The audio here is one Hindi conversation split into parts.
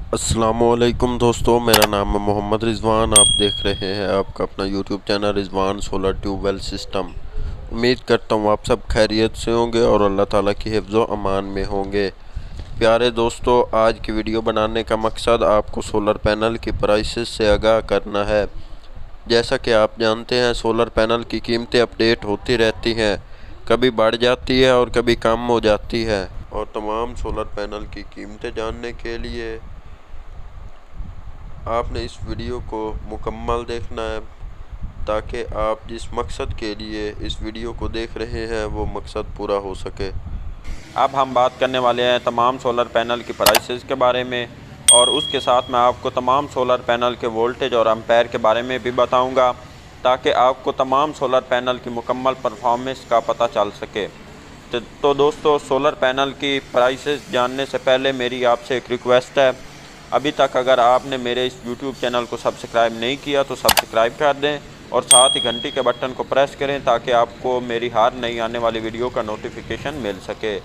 अस्सलामुअलैकुम दोस्तों, मेरा नाम है मोहम्मद रिज़वान। आप देख रहे हैं आपका अपना YouTube channel Rizwan solar tubewell system. उम्मीद करता हूँ आप सब खैरियत से होंगे और अल्लाह ताला की हिफ्ज़ व अमान में होंगे। प्यारे दोस्तों, आज की वीडियो बनाने का मकसद आपको सोलर पैनल की प्राइसेस से आगाह करना है। जैसा कि आप जानते हैं, सोलर पैनल की कीमतें अपडेट होती रहती हैं, कभी बढ़ जाती है और कभी कम हो जाती है। और तमाम सोलर पैनल की कीमतें जानने के लिए आपने इस वीडियो को मुकम्मल देखना है, ताकि आप जिस मकसद के लिए इस वीडियो को देख रहे हैं वो मकसद पूरा हो सके। अब हम बात करने वाले हैं तमाम सोलर पैनल की प्राइसेस के बारे में, और उसके साथ मैं आपको तमाम सोलर पैनल के वोल्टेज और एम्पेयर के बारे में भी बताऊंगा, ताकि आपको तमाम सोलर पैनल की मुकम्मल परफॉर्मेंस का पता चल सके। तो दोस्तों, सोलर पैनल की प्राइसेस जानने से पहले मेरी आपसे एक रिक्वेस्ट है। अभी तक अगर आपने मेरे इस यूट्यूब चैनल को सब्सक्राइब नहीं किया तो सब्सक्राइब कर दें और साथ ही घंटी के बटन को प्रेस करें, ताकि आपको मेरी हर नई आने वाली वीडियो का नोटिफिकेशन मिल सके।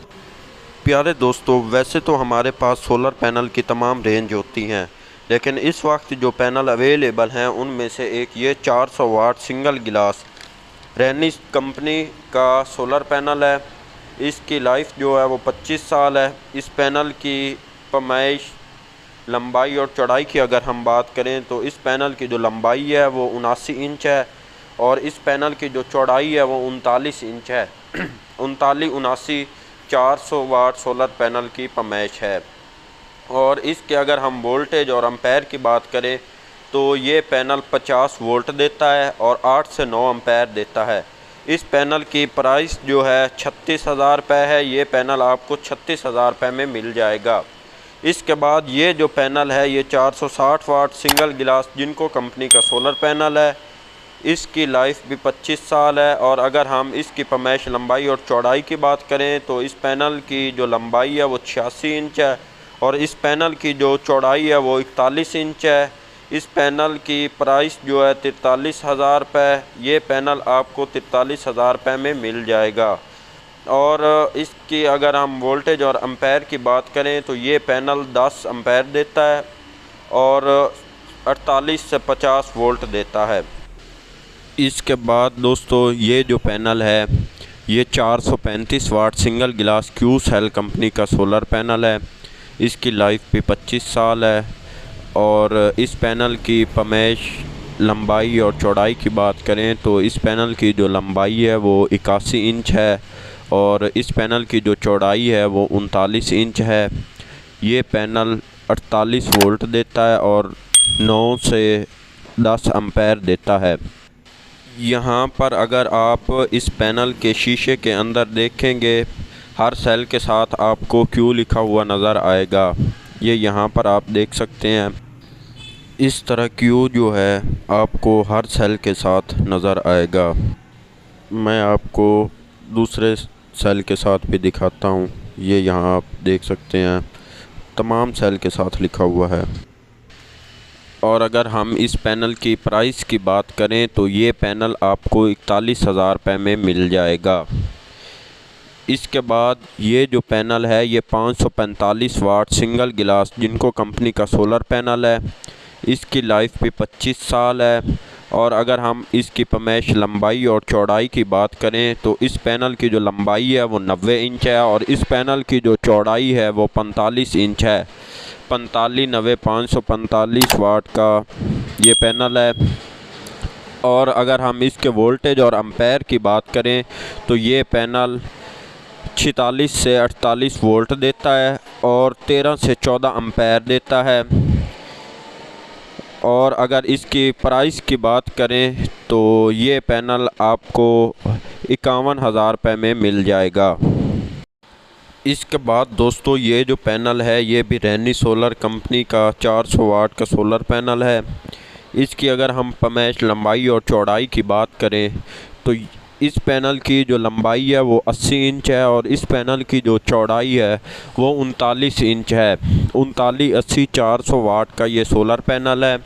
प्यारे दोस्तों, वैसे तो हमारे पास सोलर पैनल की तमाम रेंज होती हैं, लेकिन इस वक्त जो पैनल अवेलेबल हैं उनमें से एक ये 400 वाट सिंगल गिलास रैनी कंपनी का सोलर पैनल है। इसकी लाइफ जो है वो 25 साल है। इस पैनल की पैमाइश, लंबाई और चौड़ाई की अगर हम बात करें तो इस पैनल की जो लंबाई है वो 79 इंच है और इस पैनल की जो चौड़ाई है वो 39 इंच है। 39, 79 400 वाट सोलर पैनल की पैमाइश है। और इसके अगर हम वोल्टेज और एम्पेयर की बात करें तो ये पैनल 50 वोल्ट देता है और 8 से 9 एम्पेयर देता है। इस पैनल की प्राइस जो है 36,000 रुपये है। ये पैनल आपको 36,000 रुपये में मिल जाएगा। इसके बाद ये जो पैनल है ये 460 वाट सिंगल गिलास जिनको कंपनी का सोलर पैनल है। इसकी लाइफ भी 25 साल है। और अगर हम इसकी पैमाइश, लंबाई और चौड़ाई की बात करें तो इस पैनल की जो लंबाई है वो 86 इंच है और इस पैनल की जो चौड़ाई है वो 41 इंच है। इस पैनल की प्राइस जो है 43,000 रुपये। ये पैनल आपको 43,000 रुपये में मिल जाएगा। और इसकी अगर हम वोल्टेज और एम्पेयर की बात करें तो ये पैनल 10 एम्पेयर देता है और 48 से 50 वोल्ट देता है। इसके बाद दोस्तों, ये जो पैनल है ये 435 वाट सिंगल गिलास क्यू सेल कंपनी का सोलर पैनल है। इसकी लाइफ भी 25 साल है और इस पैनल की पैमाइश, लंबाई और चौड़ाई की बात करें तो इस पैनल की जो लंबाई है वो 81 इंच है और इस पैनल की जो चौड़ाई है वो 39 इंच है। ये पैनल 48 वोल्ट देता है और 9 से 10 एम्पेयर देता है। यहाँ पर अगर आप इस पैनल के शीशे के अंदर देखेंगे, हर सेल के साथ आपको क्यू लिखा हुआ नज़र आएगा। ये यहाँ पर आप देख सकते हैं। इस तरह क्यू जो है आपको हर सेल के साथ नज़र आएगा। मैं आपको दूसरे सेल के साथ भी दिखाता हूँ। ये यहाँ आप देख सकते हैं, तमाम सेल के साथ लिखा हुआ है। और अगर हम इस पैनल की प्राइस की बात करें तो ये पैनल आपको 41,000 रुपये में मिल जाएगा। इसके बाद ये जो पैनल है ये 545 वाट सिंगल गिलास जिनको कंपनी का सोलर पैनल है। इसकी लाइफ भी 25 साल है। और अगर हम इसकी पैमाइश, लंबाई और चौड़ाई की बात करें तो इस पैनल की जो लंबाई है वो 90 इंच है और इस पैनल की जो चौड़ाई है वो 45 इंच है। 45, 90, 545 वाट का ये पैनल है। और अगर हम इसके वोल्टेज और एम्पेयर की बात करें तो ये पैनल 46 से 48 वोल्ट देता है और 13 से 14 एम्पेयर देता है। और अगर इसकी प्राइस की बात करें तो ये पैनल आपको 51,000 रुपये में मिल जाएगा। इसके बाद दोस्तों, ये जो पैनल है ये भी रैनी सोलर कंपनी का 400 वाट का सोलर पैनल है। इसकी अगर हम पैमाइश, लंबाई और चौड़ाई की बात करें तो इस पैनल की जो लंबाई है वो 80 इंच है और इस पैनल की जो चौड़ाई है वो 39 इंच है। 39, 80, 400 वाट का ये सोलर पैनल है।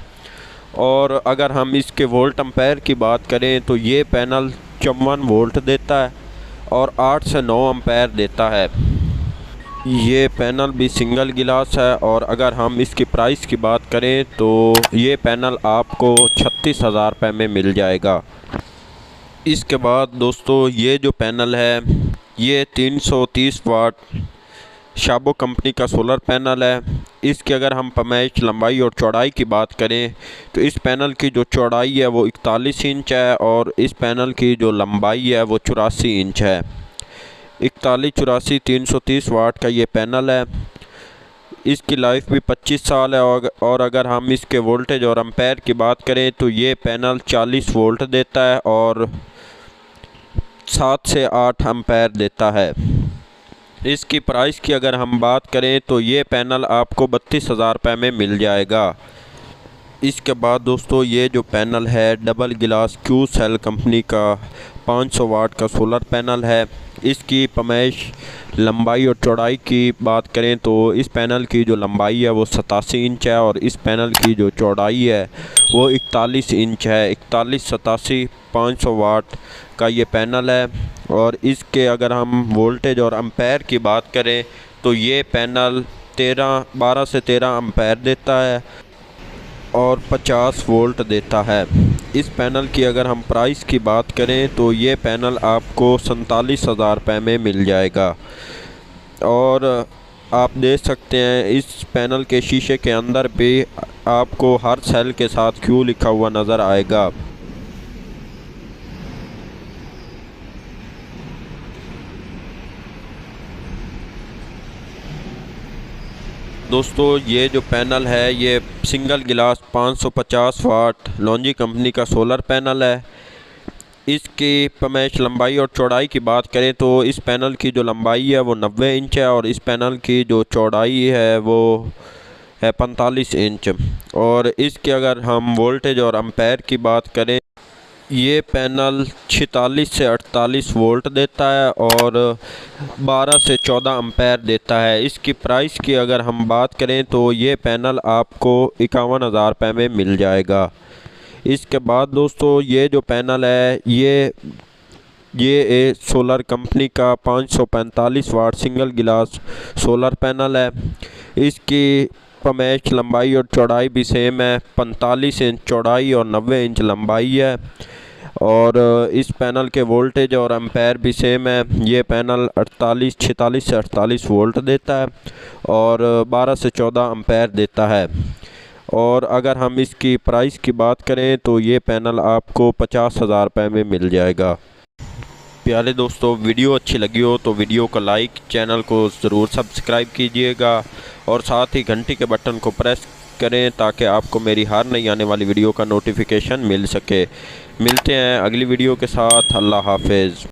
और अगर हम इसके वोल्ट एम्पेयर की बात करें तो ये पैनल 54 वोल्ट देता है और 8 से 9 एम्पेयर देता है। ये पैनल भी सिंगल गिलास है और अगर हम इसकी प्राइस की बात करें तो ये पैनल आपको 36,000 रुपये में मिल जाएगा। इसके बाद दोस्तों ये जो पैनल है ये 330 वाट शाबो कंपनी का सोलर पैनल है। इसकी अगर हम पैमाइश, लंबाई और चौड़ाई की बात करें तो इस पैनल की जो चौड़ाई है वो 41 इंच है और इस पैनल की जो लंबाई है वो 84 इंच है। 41, 84, 330 वाट का ये पैनल है। इसकी लाइफ भी 25 साल है और अगर हम इसके वोल्टेज और एम्पेयर की बात करें तो ये पैनल 40 वोल्ट देता है और 7 से 8 एम्पेयर देता है। इसकी प्राइस की अगर हम बात करें तो ये पैनल आपको 32,000 रुपये में मिल जाएगा। इसके बाद दोस्तों ये जो पैनल है डबल गिलास क्यू सेल कंपनी का 500 वाट का सोलर पैनल है। इसकी पैमाइश, लंबाई और चौड़ाई की बात करें तो इस पैनल की जो लंबाई है वो 87 इंच है और इस पैनल की जो चौड़ाई है वो 41 इंच है। 41, 87, 500 वाट का ये पैनल है। और इसके अगर हम वोल्टेज और एम्पेयर की बात करें तो ये पैनल 12 से 13 एम्पेयर देता है और 50 वोल्ट देता है। इस पैनल की अगर हम प्राइस की बात करें तो ये पैनल आपको 47,000 रुपये में मिल जाएगा। और आप देख सकते हैं इस पैनल के शीशे के अंदर भी आपको हर सेल के साथ क्यू लिखा हुआ नज़र आएगा। दोस्तों ये जो पैनल है ये सिंगल गिलास 550 वाट लॉन्जी कंपनी का सोलर पैनल है। इसकी पैमाइश, लंबाई और चौड़ाई की बात करें तो इस पैनल की जो लंबाई है वो 90 इंच है और इस पैनल की जो चौड़ाई है वो है 45 इंच। और इसके अगर हम वोल्टेज और एम्पेयर की बात करें ये पैनल 46 से 48 वोल्ट देता है और 12 से 14 एम्पेयर देता है। इसकी प्राइस की अगर हम बात करें तो ये पैनल आपको 51,000 रुपये में मिल जाएगा। इसके बाद दोस्तों ये जो पैनल है ये सोलर कंपनी का 545 वाट सिंगल गिलास सोलर पैनल है। इसकी पैमाइश, लंबाई और चौड़ाई भी सेम है, 45 इंच चौड़ाई और 90 इंच लंबाई है। और इस पैनल के वोल्टेज और एम्पेयर भी सेम है। ये पैनल 46 से 48 वोल्ट देता है और 12 से 14 एम्पेयर देता है। और अगर हम इसकी प्राइस की बात करें तो ये पैनल आपको 50,000 रुपये में मिल जाएगा। प्यारे दोस्तों, वीडियो अच्छी लगी हो तो वीडियो को लाइक, चैनल को ज़रूर सब्सक्राइब कीजिएगा और साथ ही घंटी के बटन को प्रेस करें ताकि आपको मेरी हर नई आने वाली वीडियो का नोटिफिकेशन मिल सके। मिलते हैं अगली वीडियो के साथ। अल्लाह हाफिज़।